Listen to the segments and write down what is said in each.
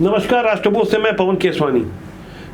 नमस्कार, राष्ट्रभोज से मैं पवन केसवानी।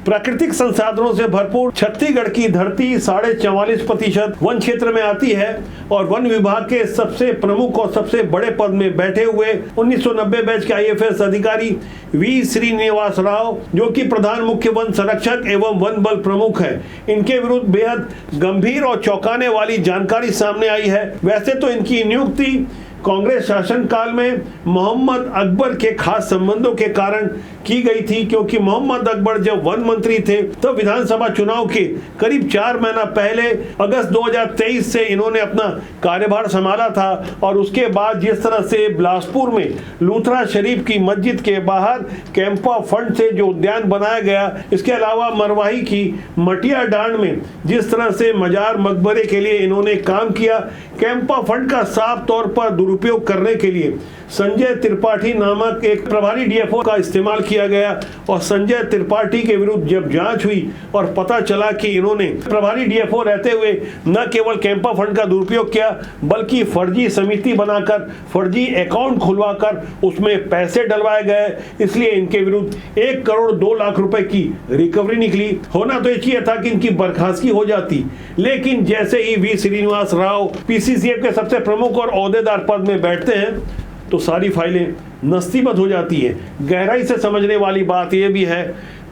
प्राकृतिक संसाधनों से भरपूर छत्तीसगढ़ की धरती 44.5% वन क्षेत्र में आती है और वन विभाग के सबसे प्रमुख और सबसे बड़े पद में बैठे हुए 1990 बैच के IAS अधिकारी वी श्रीनिवास राव, जो कि प्रधान मुख्य वन संरक्षक एवं वन बल प्रमुख है, इनके विरुद्ध बेहद गंभीर और चौंकाने वाली जानकारी सामने आई है। वैसे तो इनकी नियुक्ति कांग्रेस शासनकाल में मोहम्मद अकबर के खास संबंधों के कारण की गई थी, क्योंकि मोहम्मद अकबर जब वन मंत्री थे तो विधानसभा चुनाव के करीब 4 महीना पहले अगस्त 2023 से इन्होंने अपना कार्यभार संभाला था। और उसके बाद जिस तरह से बिलासपुर में लूथरा शरीफ की मस्जिद के बाहर कैंपा फंड से जो उद्यान बनाया गया, इसके अलावा मरवाही की मटिया डांड में जिस तरह से मजार मकबरे के लिए इन्होंने काम किया, कैंपा फंड का साफ तौर पर दुरुपयोग करने के लिए संजय त्रिपाठी नामक एक प्रभारी DFO का इस्तेमाल किया गया। और संजय त्रिपाठी के विरुद्ध जब जांच हुई और पता चला कि इन्होंने प्रभारी DFO रहते हुए न केवल कैंपा फंड का दुरुपयोग किया, बल्कि फर्जी समिति बनाकर फर्जी अकाउंट खुलवाकर उसमें पैसे डलवाए गए, इसलिए इनके विरुद्ध 1 करोड़ 2 लाख रुपए की रिकवरी निकली। होना तो ये था कि इनकी बर्खास्तगी हो जाती, लेकिन जैसे ही वी श्रीनिवास राव PCCF के सबसे प्रमुख और ओहदेदार पद में बैठते हैं तो सारी फाइलें नस्तीबत हो जाती है। गहराई से समझने वाली बात यह भी है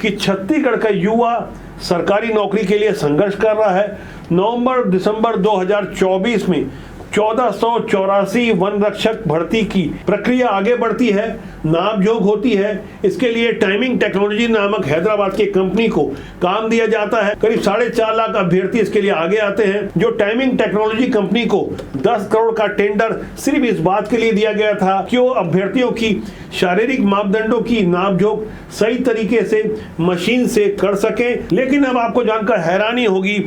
कि छत्तीसगढ़ का युवा सरकारी नौकरी के लिए संघर्ष कर रहा है। नवंबर-दिसंबर 2024 में 1484 वन रक्षक भर्ती की प्रक्रिया आगे बढ़ती है, नामजोग होती है। इसके लिए टाइमिंग टेक्नोलॉजी नामक हैदराबाद की कंपनी को काम दिया जाता है। करीब 4.5 लाख अभ्यर्थी इसके लिए आगे आते हैं। जो टाइमिंग टेक्नोलॉजी कंपनी को 10 करोड़ का टेंडर सिर्फ इस बात के लिए दिया गया था कि वो अभ्यर्थियों की शारीरिक मापदंडों की नापजोख सही तरीके से मशीन से कर सकें। लेकिन अब आपको जानकर हैरानी होगी,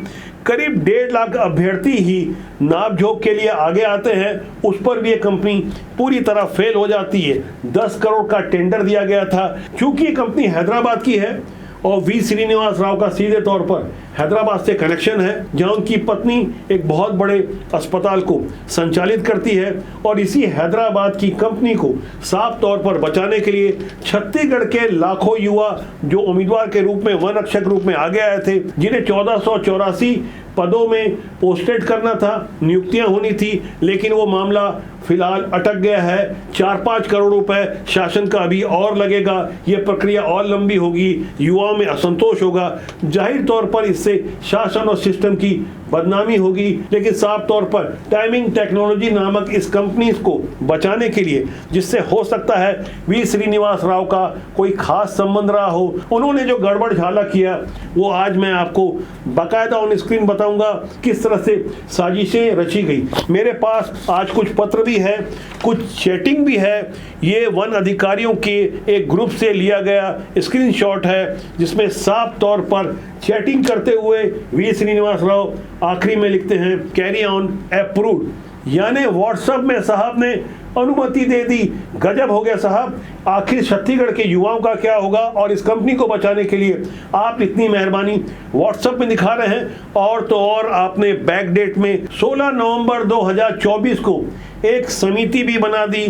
करीब 1.5 लाख अभ्यर्थी ही नापजोख के लिए आगे आते हैं, उस पर भी ये कंपनी पूरी तरह फेल हो जाती है। 10 करोड़ का टेंडर दिया गया था। चूंकि ये कंपनी हैदराबाद की है और वी श्रीनिवास राव का सीधे तौर पर हैदराबाद से कनेक्शन है, जहां उनकी पत्नी एक बहुत बड़े अस्पताल को संचालित करती है, और इसी हैदराबाद की कंपनी को साफ तौर पर बचाने के लिए छत्तीसगढ़ के लाखों युवा जो उम्मीदवार के रूप में वन रक्षक रूप में आगे आए थे, जिन्हें 1484 पदों में पोस्टेड करना था, नियुक्तियां होनी थी, लेकिन वो मामला फिलहाल अटक गया है। 4-5 करोड़ रुपए शासन का अभी और लगेगा, ये प्रक्रिया और लंबी होगी, युवाओं में असंतोष होगा। जाहिर तौर पर इससे शासन और सिस्टम की बदनामी होगी, लेकिन साफ तौर पर टाइमिंग टेक्नोलॉजी नामक इस कंपनी को बचाने के लिए, जिससे हो सकता है वी श्रीनिवास राव का कोई खास संबंध रहा हो, उन्होंने जो गड़बड़ झाला किया वो आज मैं आपको बाकायदा ऑन स्क्रीन बताऊंगा किस तरह से साजिशें रची गई। मेरे पास आज कुछ पत्र भी है, कुछ चैटिंग भी है। ये वन अधिकारियों के एक ग्रुप से लिया गया स्क्रीनशॉट है, जिसमें साफ तौर पर चैटिंग करते हुए वी श्रीनिवास राव आखिरी में लिखते हैं कैरी ऑन अप्रूव्ड, यानी व्हाट्सएप में साहब ने अनुमति दे दी। गजब हो गया साहब। आखिर छत्तीसगढ़ के युवाओं का क्या होगा, और इस कंपनी को बचाने के लिए आप इतनी मेहरबानी व्हाट्सएप में दिखा रहे हैं। और तो और आपने बैक डेट में 16 नवंबर 2024 को एक समिति भी बना दी,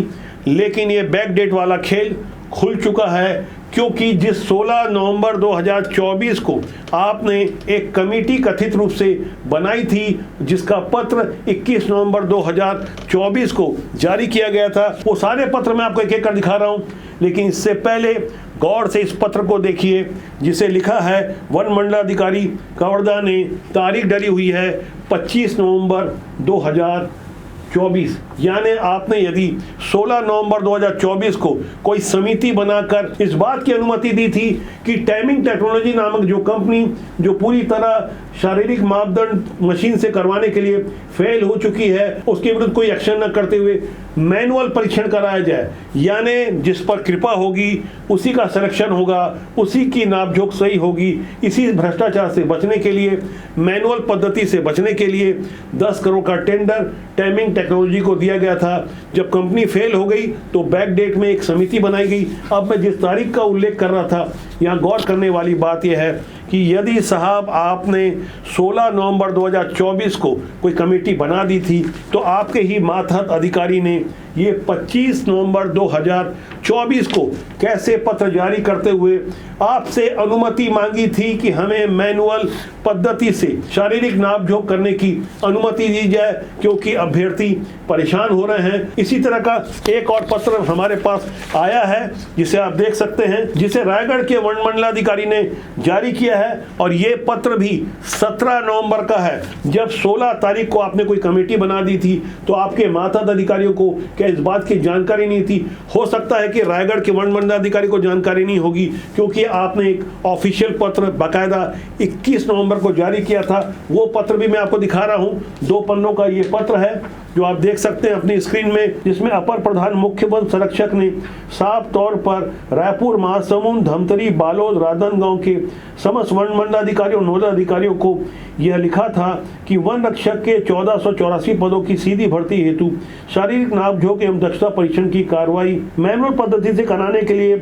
लेकिन ये बैक डेट वाला खेल खुल चुका है, क्योंकि जिस 16 नवंबर 2024 को आपने एक कमेटी कथित रूप से बनाई थी, जिसका पत्र 21 नवंबर 2024 को जारी किया गया था, वो सारे पत्र मैं आपको एक एक कर दिखा रहा हूं। लेकिन इससे पहले गौर से इस पत्र को देखिए, जिसे लिखा है वन मंडलाधिकारी कवर्धा ने। तारीख डली हुई है 25 नवंबर 2024, यानी आपने यदि 16 नवंबर 2024 को कोई समिति बनाकर इस बात की अनुमति दी थी कि टाइमिंग टेक्नोलॉजी नामक जो कंपनी जो पूरी तरह शारीरिक मापदंड मशीन से करवाने के लिए फेल हो चुकी है, उसके विरुद्ध कोई एक्शन न करते हुए मैनुअल परीक्षण कराया जाए, यानी जिस पर कृपा होगी उसी का सिलेक्शन होगा, उसी की नापजोख सही होगी। इसी भ्रष्टाचार से बचने के लिए, मैनुअल पद्धति से बचने के लिए 10 करोड़ का टेंडर टाइमिंग टेक्नोलॉजी को दिया गया था। जब कंपनी फेल हो गई तो बैक डेट में एक समिति बनाई गई। अब मैं जिस तारीख का उल्लेख कर रहा था, यहाँ गौर करने वाली बात यह है कि यदि साहब आपने 16 नवंबर 2024 को कोई कमेटी बना दी थी तो आपके ही मातहत अधिकारी ने ये 25 नवंबर 2024 को कैसे पत्र जारी करते हुए आपसे अनुमति मांगी थी कि हमें मैनुअल पद्धति से शारीरिक नापझोंक करने की अनुमति दी जाए क्योंकि अभ्यर्थी परेशान हो रहे हैं। इसी तरह का एक और पत्र हमारे पास आया है जिसे आप देख सकते हैं, जिसे रायगढ़ के वन मंडलाधिकारी ने जारी किया है और ये पत्र भी 17 नवंबर का है। जब 16 तारीख को आपने कोई कमेटी बना दी थी तो आपके मातहत अधिकारियों को क्या इस बात की जानकारी नहीं थी? हो सकता है कि रायगढ़ के वन मंडलाधिकारी को जानकारी नहीं होगी क्योंकि आपने एक ऑफिशियल पत्र बाकायदा 21 नवंबर को जारी किया था। वो पत्र भी मैं आपको दिखा रहा हूं, 2 पन्नों का ये पत्र है जो आप देख सकते हैं अपनी स्क्रीन में, जिसमें अपर प्रधान मुख्य वन संरक्षक ने साफ तौर पर रायपुर, महासमुंद, धमतरी, बालोद, राधनगांव के समस्त वन मंडलाधिकारियों, नोडल अधिकारियों को यह लिखा था कि वन रक्षक के 1484 पदों की सीधी भर्ती हेतु शारीरिक नापझोंक एवं दक्षता परीक्षण की कार्रवाई मैनुअल पद्धति से कराने के लिए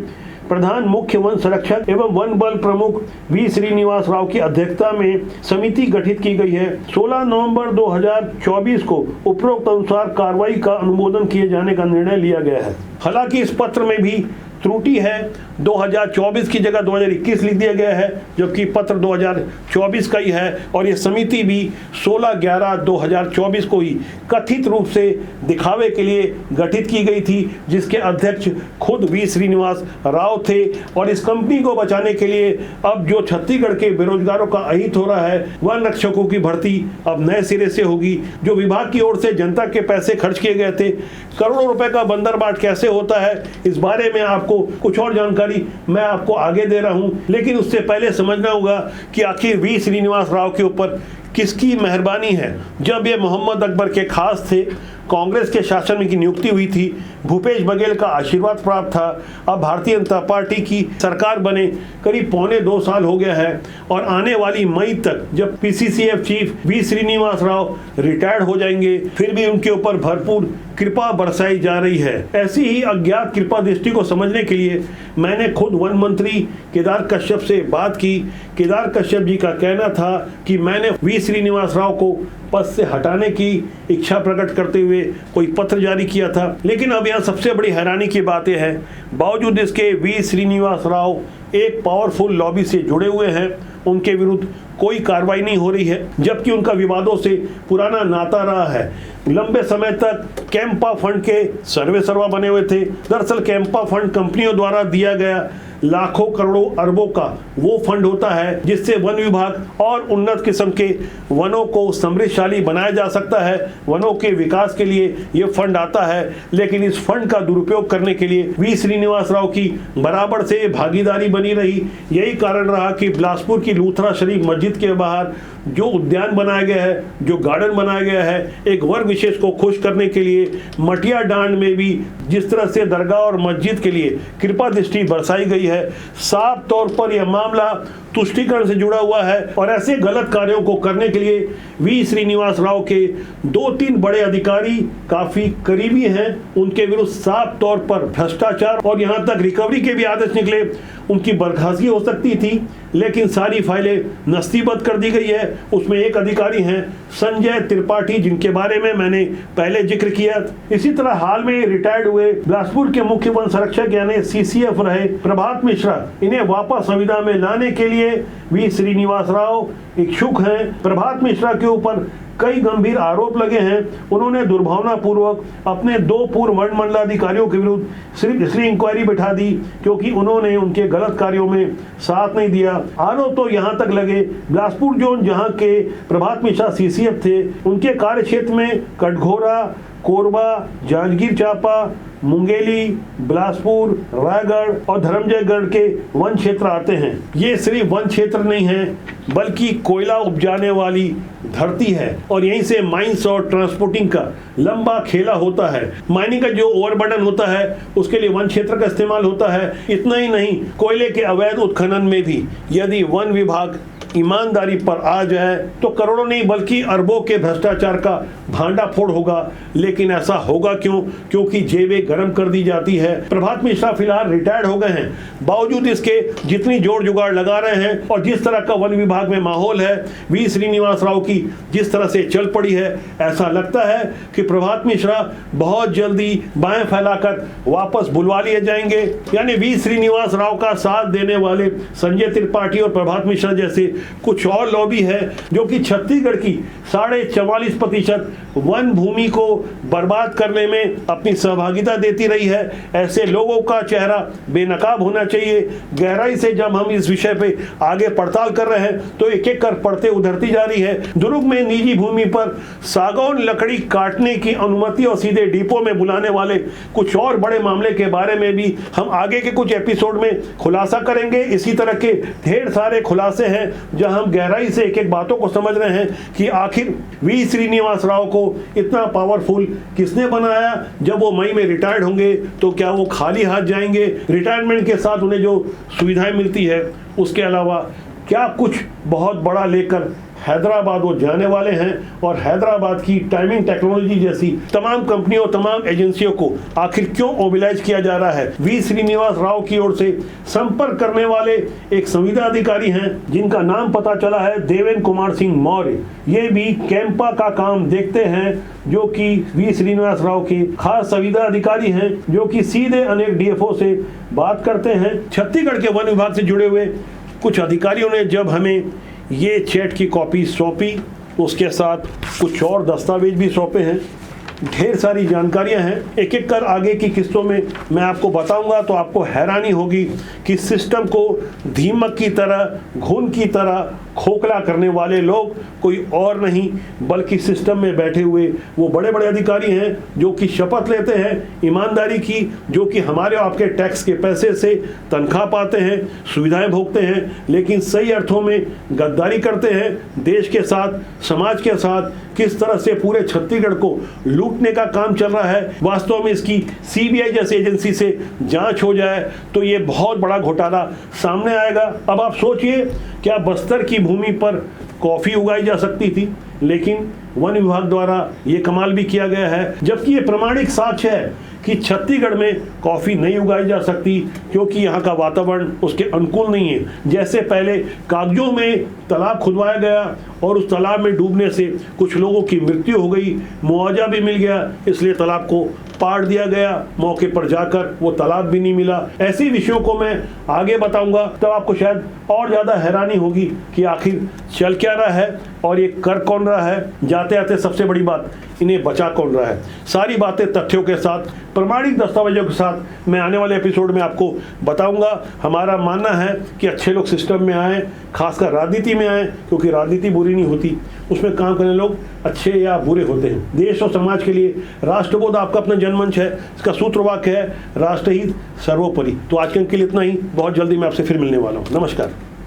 प्रधान मुख्य वन संरक्षक एवं वन बल प्रमुख वी श्रीनिवास राव की अध्यक्षता में समिति गठित की गई है। 16 नवंबर 2024 को उपरोक्त अनुसार कार्रवाई का अनुमोदन किए जाने का निर्णय लिया गया है। हालांकि इस पत्र में भी त्रुटि है, 2024 की जगह 2021 लिख दिया गया है जबकि पत्र 2024 का ही है और ये समिति भी 16/11/2024 को ही कथित रूप से दिखावे के लिए गठित की गई थी, जिसके अध्यक्ष खुद वी श्रीनिवास राव थे। और इस कंपनी को बचाने के लिए अब जो छत्तीसगढ़ के बेरोजगारों का अहित हो रहा है, वन रक्षकों की भर्ती अब नए सिरे से होगी। जो विभाग की ओर से जनता के पैसे खर्च किए गए थे, करोड़ों रुपए का बंदरबाट कैसे होता है, इस बारे में आपको कुछ और जानकारी मैं आपको आगे दे रहा हूं। लेकिन उससे पहले समझना होगा कि आखिर वी श्रीनिवास राव के ऊपर किसकी मेहरबानी है। जब ये मोहम्मद अकबर के खास थे, कांग्रेस के शासन में की नियुक्ति हुई थी, भूपेश बघेल का आशीर्वाद प्राप्त था, अब भारतीय जनता पार्टी की सरकार बने करीब 1.25 साल हो गया है और आने वाली मई तक जब PCCF chief V Srinivas Rao retired हो जाएंगे, फिर भी उनके ऊपर भरपूर कृपा बरसाई जा रही है। ऐसी ही अज्ञात कृपा दृष्टि को समझने के लिए मैंने खुद वन मंत्री केदार कश्यप से बात की। केदार कश्यप जी का कहना था कि मैंने वी श्रीनिवास राव को पद से हटाने की इच्छा प्रकट करते हुए कोई पत्र जारी किया था। लेकिन अब यहाँ सबसे बड़ी हैरानी की बात यह है, बावजूद इसके वी श्रीनिवास राव एक पावरफुल लॉबी से जुड़े हुए हैं, उनके विरुद्ध कोई कार्रवाई नहीं हो रही है, जबकि उनका विवादों से पुराना नाता रहा है। लंबे समय तक कैंपा फंड के सर्वे सर्वा बने हुए थे। दरअसल कैंपा फंड कंपनियों द्वारा दिया गया लाखों करोड़ों अरबों का वो फंड होता है जिससे वन विभाग और उन्नत किस्म के वनों को समृद्धशाली बनाया जा सकता है। वनों के विकास के लिए ये फंड आता है, लेकिन इस फंड का दुरुपयोग करने के लिए वी श्रीनिवास राव की बराबर से भागीदारी बनी रही। यही कारण रहा कि बिलासपुर की लूथरा शरीफ मस्जिद के बाहर जो उद्यान बनाया गया है, जो गार्डन बनाया गया है, एक वर्ग विशेष को खुश करने के लिए, मटिया डांड में भी जिस तरह से दरगाह और मस्जिद के लिए कृपा दृष्टि बरसाई गई है, साफ तौर पर यह मामला तुष्टीकरण से जुड़ा हुआ है। और ऐसे गलत कार्यों को करने के लिए वी श्रीनिवास राव के 2-3 बड़े अधिकारी काफी करीबी हैं, उनके विरुद्ध साफ तौर पर भ्रष्टाचार और यहां तक रिकवरी के भी आदेश निकले। उनकी बर्खास्तगी हो सकती थी, लेकिन सारी फाइलें नस्तीबद्ध कर दी गई है। उसमें एक अधिकारी हैं संजय त्रिपाठी, जिनके बारे में मैंने पहले जिक्र किया। इसी तरह हाल में रिटायर्ड हुए बिलासपुर के मुख्य वन संरक्षक यानी सीसीएफ रहे प्रभात मिश्रा, इन्हें वापस संविदा में लाने के लिए वी श्रीनिवास राव इच्छुक हैं। प्रभात मिश्रा के ऊपर कई गंभीर आरोप लगे हैं। उन्होंने दुर्भावनापूर्वक अपने 2 पूर्व वन मंडलाधिकारियों के विरुद्ध सिर्फ इसलिए इंक्वायरी बैठा दी क्योंकि उन्होंने उनके गलत कार्यों में साथ नहीं दिया। आरोप तो यहां तक लगे, बिलासपुर जोन जहां के प्रभात मिश्रा सीसीएफ थे, उनके कार्य क्षेत्र में कटघोरा, कोरबा, जांजगीर चांपा, मुंगेली, बिलासपुर, रायगढ़ और धर्मजयगढ़ के वन क्षेत्र आते हैं। ये सिर्फ वन क्षेत्र नहीं है बल्कि कोयला उपजाने वाली धरती है और यहीं से माइंस और ट्रांसपोर्टिंग का लंबा खेला होता है। माइनिंग का जो ओवरबर्डन होता है उसके लिए वन क्षेत्र का इस्तेमाल होता है। इतना ही नहीं, कोयले के अवैध उत्खनन में भी यदि वन विभाग ईमानदारी पर आ जाए तो करोड़ों नहीं बल्कि अरबों के भ्रष्टाचार का भांडा फोड़ होगा। लेकिन ऐसा होगा क्यों? क्योंकि जेबें गर्म कर दी जाती है। प्रभात मिश्रा फिलहाल रिटायर्ड हो गए हैं, बावजूद इसके जितनी जोड़ जुगाड़ लगा रहे हैं और जिस तरह का वन विभाग में माहौल है, वी श्रीनिवास राव की जिस तरह से चल पड़ी है, ऐसा लगता है कि प्रभात मिश्रा बहुत जल्दी बाएं फैलाकर वापस बुलवा लिए जाएंगे। यानी वी श्रीनिवास राव का साथ देने वाले संजय त्रिपाठी और प्रभात मिश्रा जैसे कुछ और लॉबी है जो कि छत्तीसगढ़ की 44.5% वन भूमि को बर्बाद करने में अपनी सहभागिता देती रही है। ऐसे लोगों का चेहरा बेनकाब होना चाहिए। गहराई से जब हम इस विषय पे आगे पड़ताल कर रहे हैं तो एक एक कर पड़ते उधरती जा रही है। दुर्ग में निजी भूमि पर सागौन लकड़ी काटने की अनुमति और सीधे डिपो में बुलाने वाले कुछ और बड़े मामले के बारे में भी हम आगे के कुछ एपिसोड में खुलासा करेंगे। इसी तरह के ढेर सारे खुलासे हैं जहां हम गहराई से एक एक बातों को समझ रहे हैं कि आखिर वी श्रीनिवास राव को इतना पावरफुल किसने बनाया। जब वो मई में रिटायर्ड होंगे तो क्या वो खाली हाथ जाएंगे? रिटायरमेंट के साथ उन्हें जो सुविधाएं मिलती है उसके अलावा क्या कुछ बहुत बड़ा लेकर हैदराबाद वो जाने वाले हैं? और हैदराबाद की टाइमिंग टेक्नोलॉजी जैसी तमाम कंपनियों, तमाम एजेंसियों को आखिर क्यों मोबिलाइज किया जा रहा है? वी श्रीनिवास राव की ओर से संपर्क करने वाले एक संविदा अधिकारी हैं जिनका नाम पता चला है देवेंद्र कुमार सिंह मौर्य। ये भी कैंपा का काम देखते हैं, जो कि वी श्रीनिवास राव के खास संविदा अधिकारी हैं, जो कि सीधे अनेक डीएफओ से बात करते हैं। छत्तीसगढ़ के वन विभाग से जुड़े हुए कुछ अधिकारियों ने जब हमें ये चैट की कॉपी सौंपी तो उसके साथ कुछ और दस्तावेज भी सौंपे हैं। ढेर सारी जानकारियां हैं, एक एक कर आगे की किस्तों में मैं आपको बताऊंगा तो आपको हैरानी होगी कि सिस्टम को दीमक की तरह, घुन की तरह खोखला करने वाले लोग कोई और नहीं बल्कि सिस्टम में बैठे हुए वो बड़े बड़े अधिकारी हैं जो कि शपथ लेते हैं ईमानदारी की, जो कि हमारे आपके टैक्स के पैसे से तनख्वाह पाते हैं, सुविधाएं भोगते हैं, लेकिन सही अर्थों में गद्दारी करते हैं देश के साथ, समाज के साथ। किस तरह से पूरे छत्तीसगढ़ को लूटने का काम चल रहा है, वास्तव में इसकी सीबीआई जैसी एजेंसी से जांच हो जाए तो ये बहुत बड़ा घोटाला सामने आएगा। अब आप सोचिए, क्या बस्तर की भूमि पर कॉफी उगाई जा सकती थी? लेकिन वन विभाग द्वारा ये कमाल भी किया गया है, जबकि ये प्रमाणिक साक्ष्य है कि छत्तीसगढ़ में कॉफी नहीं उगाई जा सकती क्योंकि यहाँ का वातावरण उसके अनुकूल नहीं है। जैसे पहले कागजों में तालाब खुदवाया गया और उस तालाब में डूबने से कुछ लोगों की मृत्यु हो गई, मुआवजा भी मिल गया, इसलिए तालाब को पाड़ दिया गया, मौके पर जाकर वो तालाब भी नहीं मिला। ऐसे विषयों को मैं आगे बताऊंगा, तब आपको शायद और ज़्यादा हैरानी होगी कि आखिर चल क्या रहा है और ये कर कौन रहा है, जाते आते सबसे बड़ी बात इन्हें बचा कौन रहा है। सारी बातें तथ्यों के साथ, प्रमाणिक दस्तावेजों के साथ मैं आने वाले एपिसोड में आपको बताऊंगा। हमारा मानना है कि अच्छे लोग सिस्टम में आए, खासकर राजनीति में आए, क्योंकि राजनीति बुरी नहीं होती, उसमें काम करने लोग अच्छे या बुरे होते हैं। देश और समाज के लिए राष्ट्रबोध आपका अपना जनमंच है, इसका सूत्र वाक्य है राष्ट्रहित सर्वोपरि। तो आज के लिए इतना ही, बहुत जल्दी मैं आपसे फिर मिलने वाला हूँ। नमस्कार।